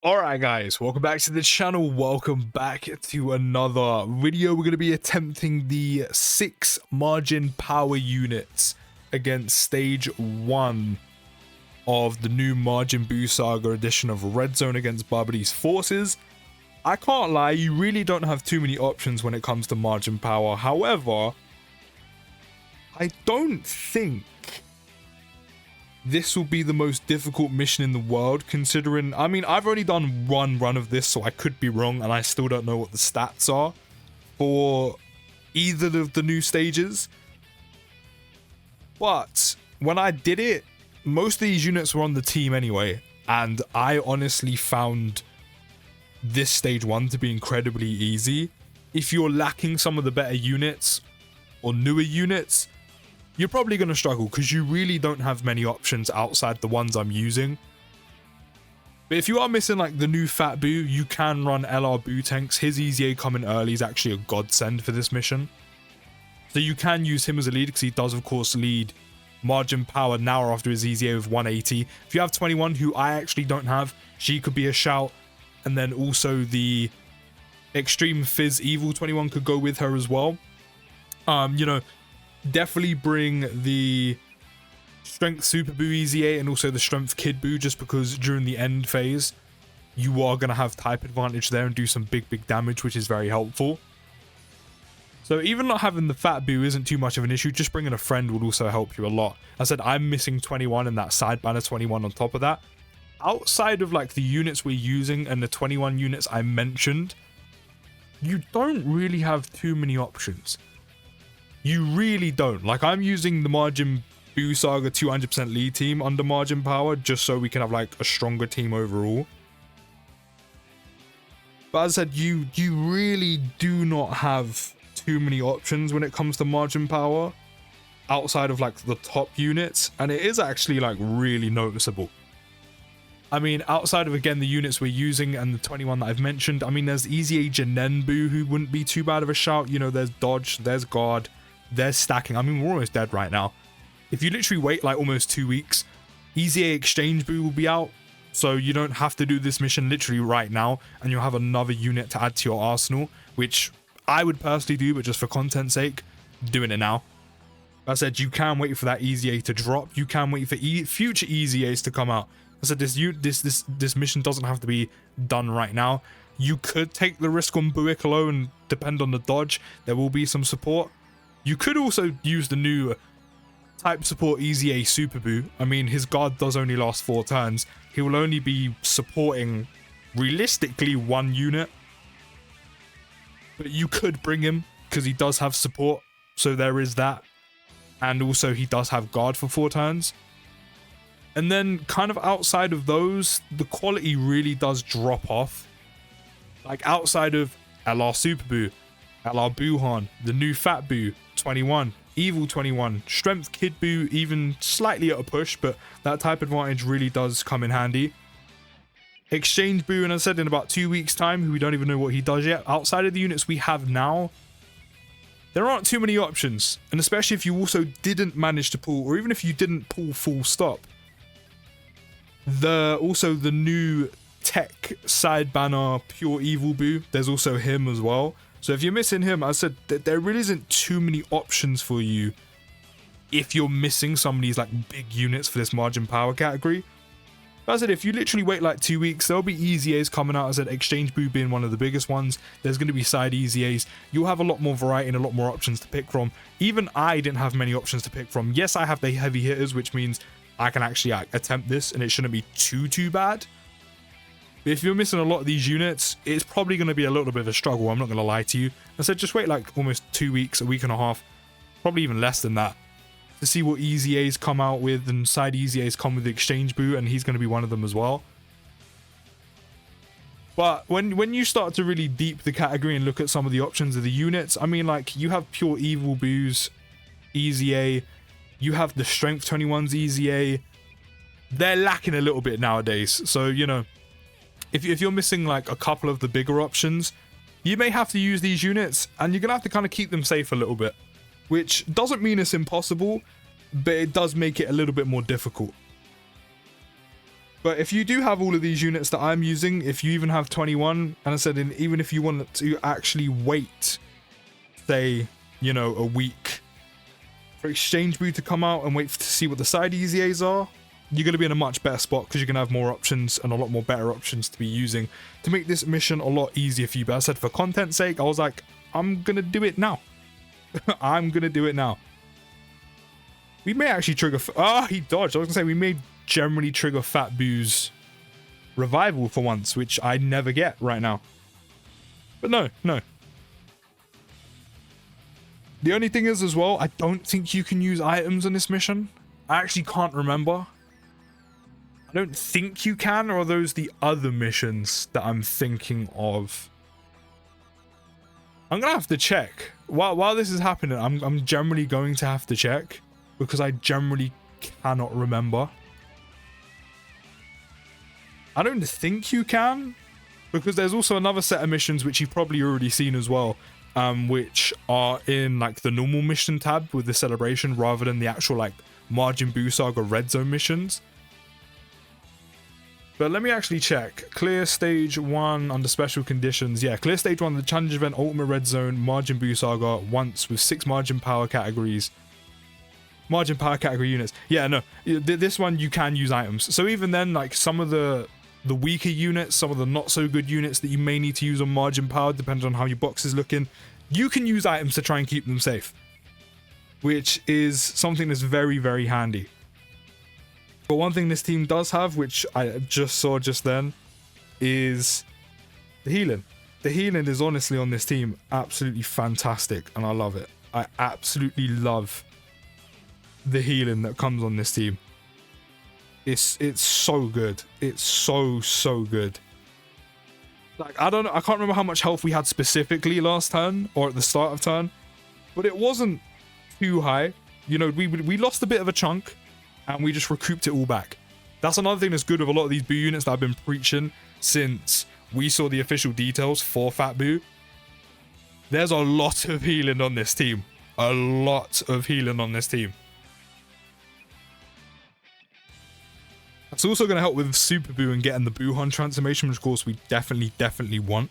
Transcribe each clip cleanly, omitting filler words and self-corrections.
Alright guys, welcome back to the channel, welcome back to another video. We're going to be attempting the 6 margin power units against stage 1 of the new Majin Buu Saga edition of Red Zone against BUU forces. I can't lie, you really don't have too many options when it comes to margin power. However, I don't think this will be the most difficult mission in the world, considering, I mean, I've only done one run of this, so I could be wrong, and I still don't know what the stats are for either of the new stages. But when I did it, most of these units were on the team anyway, and I honestly found this stage 1 to be incredibly easy. If you're lacking some of the better units or newer units, you're probably going to struggle because you really don't have many options outside the ones I'm using. But if you are missing like the new Fat Buu, you can run LR Buu tanks. His EZA coming early is actually a godsend for this mission. So you can use him as a lead because he does of course lead margin power now after his EZA with 180. If you have 21, who I actually don't have, she could be a shout. And then also the Extreme Fizz Evil 21 could go with her as well. Definitely bring the Strength Super Buu EZA and also the Strength Kid Buu, just because during the end phase you are going to have type advantage there and do some big damage, which is very helpful. So even not having the Fat Buu isn't too much of an issue. Just bringing a friend would also help you a lot. I said I'm missing 21 and that side banner 21 on top of that. Outside of like the units we're using and the 21 units I mentioned, you don't really have too many options. You really don't. Like, I'm using the Majin Buu Saga 200% lead team under margin power just so we can have like a stronger team overall. But as I said, you really do not have too many options when it comes to margin power outside of like the top units, and it is actually like really noticeable. I mean, outside of again the units we're using and the 21 that I've mentioned, I mean, there's EZA Jinen Buu who wouldn't be too bad of a shout. You know, there's dodge, there's guard, there's stacking. I mean, we're almost dead right now. If you literally wait like almost 2 weeks, EZA Exchange Buu will be out, so you don't have to do this mission literally right now, and you'll have another unit to add to your arsenal, which I would personally do, but just for content's sake, doing it now. I said you can wait for that EZA to drop. You can wait for future EZAs to come out. I said this mission doesn't have to be done right now. You could take the risk on Buikalo and depend on the dodge. There will be some support. You could also use the new type support EZA Super Buu. I mean, his guard does only last 4 turns. He will only be supporting realistically 1 unit. But you could bring him because he does have support. So there is that. And also he does have guard for 4 turns. And then kind of outside of those, the quality really does drop off. Like outside of LR Super Buu, LR Buuhan, the new Fat Buu 21, Evil 21, Strength Kid Buu even slightly at a push, but that type advantage really does come in handy. Exchange Buu, and I said in about 2 weeks time, who we don't even know what he does yet. Outside of the units we have now, there aren't too many options. And especially if you also didn't manage to pull, or even if you didn't pull full stop. Also the new tech side banner Pure Evil Buu, there's also him as well. So if you're missing him, I said that there really isn't too many options for you if you're missing some of these like big units for this margin power category. But I said if you literally wait like 2 weeks, there'll be EZAs coming out. I said Exchange Buu being one of the biggest ones. There's going to be side EZAs. You'll have a lot more variety and a lot more options to pick from. Even I didn't have many options to pick from. Yes, I have the heavy hitters, which means I can actually attempt this and it shouldn't be too bad. But if you're missing a lot of these units, it's probably going to be a little bit of a struggle. I'm not going to lie to you. I said just wait like almost 2 weeks, a week and a half, probably even less than that, to see what EZAs come out with, and side EZAs come with the Exchange Buu, and he's going to be one of them as well. But when you start to really deep the category and look at some of the options of the units, I mean, like, you have Pure Evil Buu's EZA, you have the Strength 21's EZA. They're lacking a little bit nowadays. So, you know, if you're missing like a couple of the bigger options, you may have to use these units, and you're going to have to kind of keep them safe a little bit. Which doesn't mean it's impossible, but it does make it a little bit more difficult. But if you do have all of these units that I'm using, if you even have 21, and I said, even if you want to actually wait, say, you know, a week for Exchange BUU to come out and wait to see what the side EZAs are, you're going to be in a much better spot because you're going to have more options and a lot more better options to be using to make this mission a lot easier for you. But I said, for content's sake, I was like, I'm going to do it now. I'm going to do it now. We may actually trigger... he dodged. I was going to say, we may generally trigger Fat BUU's revival for once, which I never get right now. But no. The only thing is as well, I don't think you can use items on this mission. I actually can't remember. I don't think you can, or are those the other missions that I'm thinking of? I'm gonna have to check. While this is happening, I'm generally going to have to check because I generally cannot remember. I don't think you can, because there's also another set of missions which you've probably already seen as well, which are in like the normal mission tab with the celebration rather than the actual like MAJIN BUU SAGA red zone missions. But let me actually check. Clear stage 1 under special conditions. Yeah, clear stage 1 of the challenge event ultimate red zone MAJIN BUU SAGA once with 6 margin power categories. Margin power category units. Yeah, no, this one you can use items. So even then, like some of the weaker units, some of the not so good units that you may need to use on margin power, depending on how your box is looking, you can use items to try and keep them safe, which is something that's very, very handy. But one thing this team does have, which I just saw just then, is the healing. The healing is honestly on this team absolutely fantastic, and I love it. I absolutely love the healing that comes on this team. It's so good. It's so good. Like, I can't remember how much health we had specifically last turn or at the start of turn, but it wasn't too high. You know, we lost a bit of a chunk and we just recouped it all back. That's another thing that's good with a lot of these BUU units that I've been preaching since we saw the official details for Fat BUU. There's a lot of healing on this team. A lot of healing on this team. It's also going to help with Super BUU and getting the Buuhan transformation, which of course we definitely want.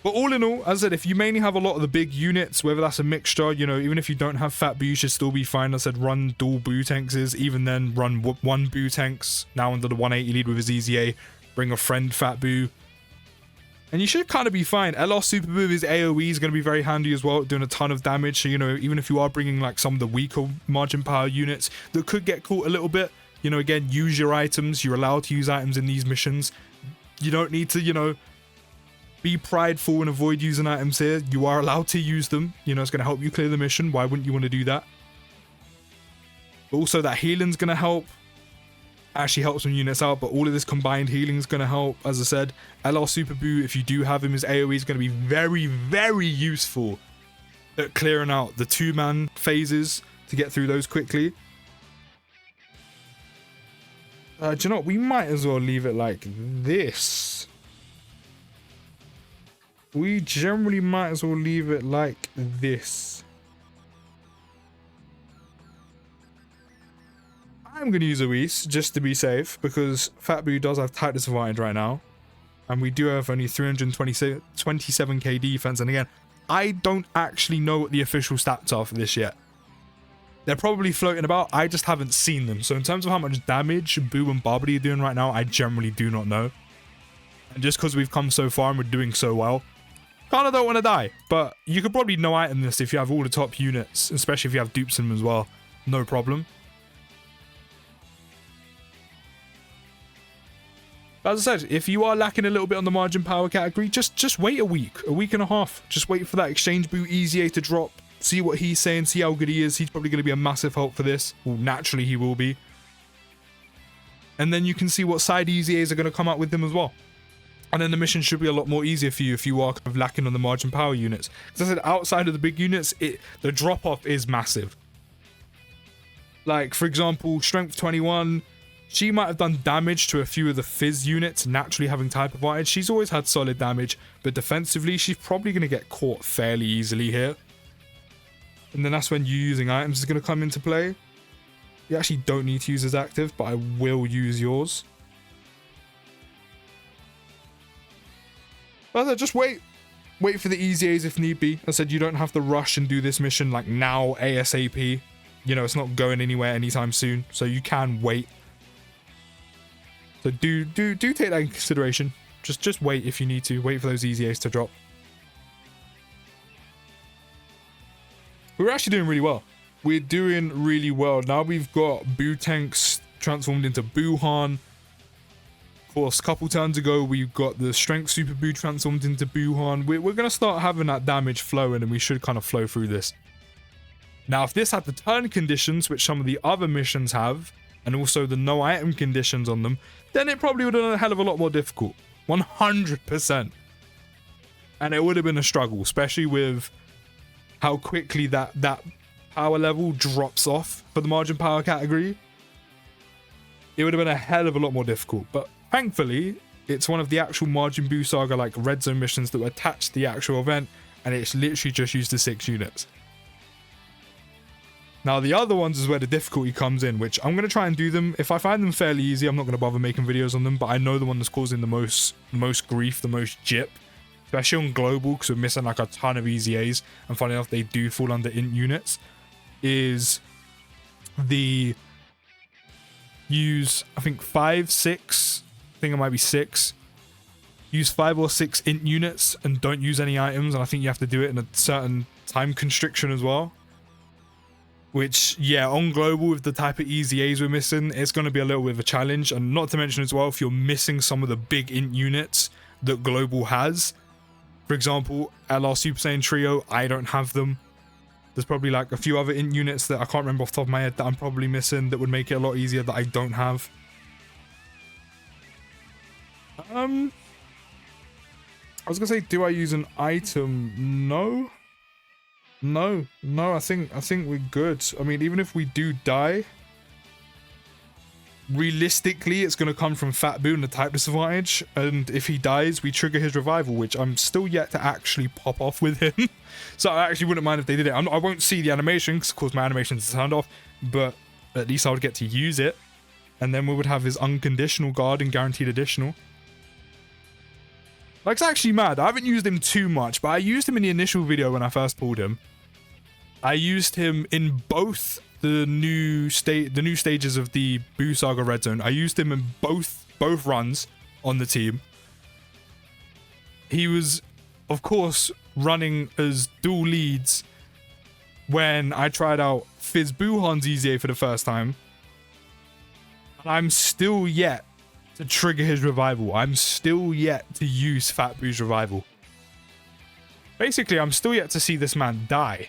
But all in all, as I said, if you mainly have a lot of the big units, whether that's a mixture, you know, even if you don't have Fat BUU, you should still be fine. As I said, run dual BUU tanks, even then run one BUU tanks, now under the 180 lead with his EZA, bring a friend Fat BUU. And you should kind of be fine. LR Super BUU with his AoE is going to be very handy as well, doing a ton of damage. So, you know, even if you are bringing like some of the weaker margin power units that could get caught a little bit, you know, again, use your items. You're allowed to use items in these missions. You don't need to, you know, be prideful and avoid using items here. You are allowed to use them. You know, it's going to help you clear the mission. Why wouldn't you want to do that? But also that healing's going to help. Actually help some units out, but all of this combined healing is going to help. As I said, LR Super BUU, if you do have him, his AoE is going to be very useful at clearing out the 2-man phases to get through those quickly. Do you know what? We might as well leave it like this. We generally might as well leave it like this. I'm going to use Luis just to be safe because Fat BUU does have tightness advantage right now. And we do have only 327k defense. And again, I don't actually know what the official stats are for this yet. They're probably floating about. I just haven't seen them. So in terms of how much damage BUU and Babidi are doing right now, I generally do not know. And just because we've come so far and we're doing so well, kind of don't want to die. But you could probably no item this if you have all the top units, especially if you have dupes in them as well. No problem. As I said, if you are lacking a little bit on the margin power category, just wait a week and a half. Just wait for that Exchange BUU EZA to drop. See what he's saying, see how good he is. He's probably going to be a massive help for this. Well, naturally he will be. And then you can see what side EZAs are going to come out with him as well. And then the mission should be a lot more easier for you if you are kind of lacking on the margin power units. As I said, outside of the big units, the drop-off is massive. Like, for example, Strength 21... she might have done damage to a few of the Fizz units, naturally having type advantage. She's always had solid damage, but defensively, she's probably going to get caught fairly easily here. And then that's when you using items is going to come into play. You actually don't need to use his active, but I will use yours. But I said, just wait. Wait for the easy A's if need be. I said, you don't have to rush and do this mission like now, ASAP. You know, it's not going anywhere anytime soon, so you can wait. So do take that in consideration. Just wait if you need to. Wait for those easy A's to drop. We're actually doing really well. We're doing really well. Now we've got Buu tanks transformed into Buuhan. Of course, a couple turns ago, we got the Strength Super Buu transformed into Buuhan. We're going to start having that damage flowing, and we should kind of flow through this. Now, if this had the turn conditions, which some of the other missions have, and also the no item conditions on them, then it probably would have been a hell of a lot more difficult. 100%. And it would have been a struggle, especially with how quickly that power level drops off for the margin power category. It would have been a hell of a lot more difficult, but thankfully, it's one of the actual Majin Buu Saga like red zone missions that were attached to the actual event, and it's literally just used the 6 units. Now the other ones is where the difficulty comes in, which I'm going to try and do them. If I find them fairly easy, I'm not going to bother making videos on them, but I know the one that's causing the most grief, the most jip, especially on global, because we're missing like a ton of easy A's, and funny enough, they do fall under int units, is the use, I think 5, 6, I think it might be 6, use 5 or 6 int units and don't use any items, and I think you have to do it in a certain time constriction as well. Which, yeah, on global with the type of easy A's we're missing, it's going to be a little bit of a challenge. And not to mention as well, if you're missing some of the big int units that global has. For example, LR Super Saiyan Trio, I don't have them. There's probably like a few other int units that I can't remember off the top of my head that I'm probably missing that would make it a lot easier that I don't have. I was going to say, do I use an item? No. No, I think we're good. I mean, even if we do die, realistically, it's going to come from Fat Buu and the type disadvantage. And if he dies, we trigger his revival, which I'm still yet to actually pop off with him. So I actually wouldn't mind if they did it. I won't see the animation, because of course my animation is turned off, but at least I would get to use it. And then we would have his unconditional guard and guaranteed additional. Like, it's actually mad. I haven't used him too much, but I used him in the initial video when I first pulled him. I used him in both the new stages of the BUU Saga Red Zone. I used him in both runs on the team. He was, of course, running as dual leads when I tried out Fizz Buuhan's EZA for the first time. And I'm still yet to trigger his revival. I'm still yet to use Fat Buu's revival. Basically, I'm still yet to see this man die.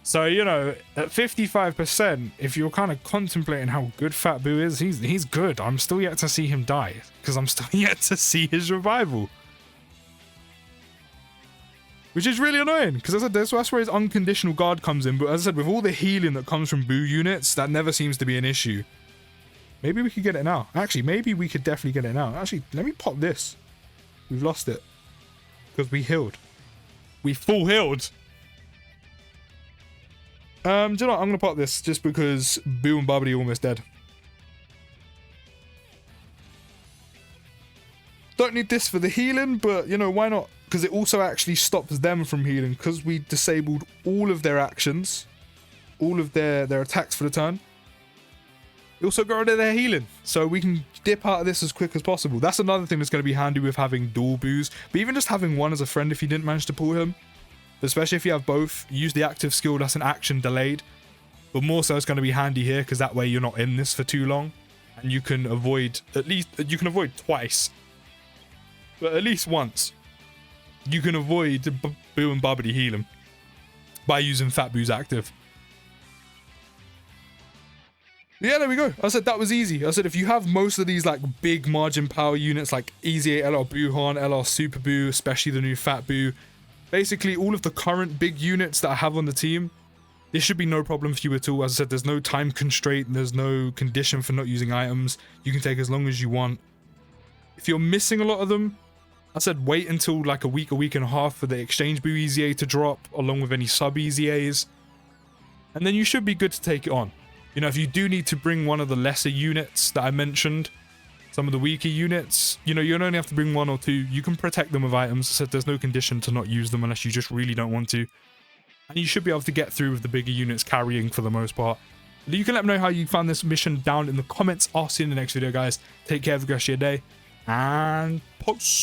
So, you know, at 55%, if you're kind of contemplating how good Fat Buu is, he's good. I'm still yet to see him die, because I'm still yet to see his revival. Which is really annoying, because as I said, that's where his unconditional guard comes in. But as I said, with all the healing that comes from Buu units, that never seems to be an issue. Maybe we could get it now. Actually, maybe we could definitely get it now. Actually, let me pop this. We've lost it. Because we healed. We full healed. Do you know what? I'm going to pop this just because Buu and Babidi are almost dead. Don't need this for the healing, but, you know, why not? Because it also actually stops them from healing, because we disabled all of their actions, all of their attacks for the turn. It also got rid of their healing, so we can dip out of this as quick as possible. That's another thing that's going to be handy with having dual Buus, but even just having one as a friend if you didn't manage to pull him. Especially if you have both, use the active skill, that's an action delayed. But more so it's going to be handy here, because that way you're not in this for too long. And you can avoid, you can avoid twice. But at least once. You can avoid Buu and Babidi healing by using Fat Buu's active. Yeah, there we go. I said that was easy. I said if you have most of these like big margin power units like Easy 8 LR Buuhan, LR Super Buu, especially the new Fat Buu, basically all of the current big units that I have on the team, this should be no problem for you at all. As I said, there's no time constraint, there's no condition for not using items. You can take as long as you want. If you're missing a lot of them, I said wait until like a week and a half for the Exchange Buu EZA to drop, along with any sub EZAs. And then you should be good to take it on. You know, if you do need to bring one of the lesser units that I mentioned, some of the weaker units, you know, you only have to bring 1 or 2. You can protect them with items, so there's no condition to not use them unless you just really don't want to. And you should be able to get through with the bigger units carrying for the most part. You can let me know how you found this mission down in the comments. I'll see you in the next video, guys. Take care, have a good rest of your day, and peace.